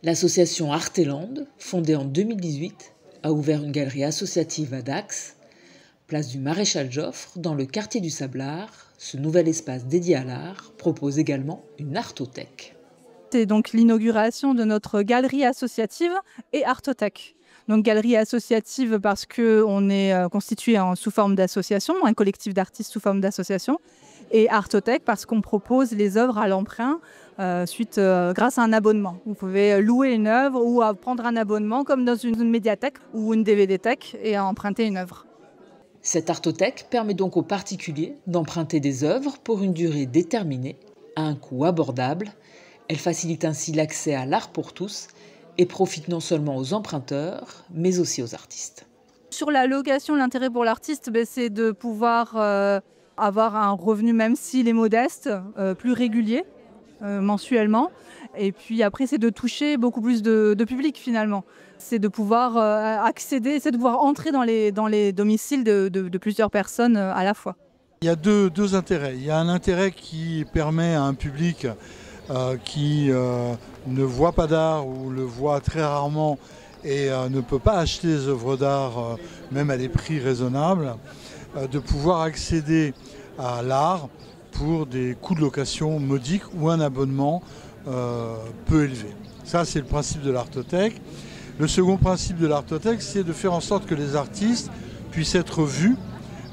L'association Arteland, fondée en 2018, a ouvert une galerie associative à Dax, place du Maréchal Joffre, dans le quartier du Sablard. Ce nouvel espace dédié à l'art propose également une artothèque. C'est donc l'inauguration de notre galerie associative et artothèque. Donc galerie associative parce qu'on est constitué sous forme d'association, un collectif d'artistes sous forme d'association, et artothèque parce qu'on propose les œuvres à l'emprunt grâce à un abonnement. Vous pouvez louer une œuvre ou prendre un abonnement comme dans une médiathèque ou une DVD-thèque et emprunter une œuvre. Cette artothèque permet donc aux particuliers d'emprunter des œuvres pour une durée déterminée, à un coût abordable. Elle facilite ainsi l'accès à l'art pour tous et profite non seulement aux emprunteurs, mais aussi aux artistes. Sur la location, l'intérêt pour l'artiste, c'est de pouvoir avoir un revenu, même s'il est modeste, plus régulier, mensuellement. Et puis après, c'est de toucher beaucoup plus de public finalement. C'est de pouvoir accéder, c'est de pouvoir entrer dans les domiciles de plusieurs personnes à la fois. Il y a deux intérêts. Il y a un intérêt qui permet à un public qui ne voit pas d'art ou le voit très rarement et ne peut pas acheter des œuvres d'art, même à des prix raisonnables, de pouvoir accéder à l'art pour des coûts de location modiques ou un abonnement peu élevé. Ça, c'est le principe de l'artothèque. Le second principe de l'artothèque, c'est de faire en sorte que les artistes puissent être vus,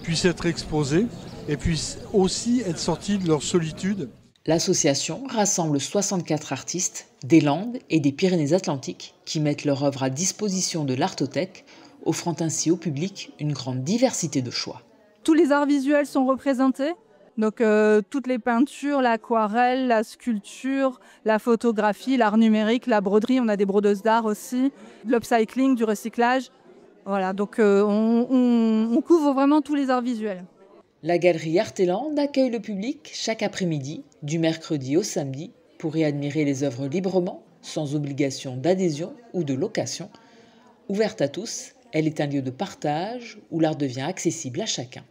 puissent être exposés et puissent aussi être sortis de leur solitude. L'association rassemble 64 artistes des Landes et des Pyrénées-Atlantiques qui mettent leur œuvre à disposition de l'artothèque, offrant ainsi au public une grande diversité de choix. Tous les arts visuels sont représentés, donc toutes les peintures, l'aquarelle, la sculpture, la photographie, l'art numérique, la broderie, on a des brodeuses d'art aussi, de l'upcycling, du recyclage. Voilà, donc on couvre vraiment tous les arts visuels. La galerie Arteland accueille le public chaque après-midi, du mercredi au samedi, pour y admirer les œuvres librement, sans obligation d'adhésion ou de location. Ouverte à tous, elle est un lieu de partage où l'art devient accessible à chacun.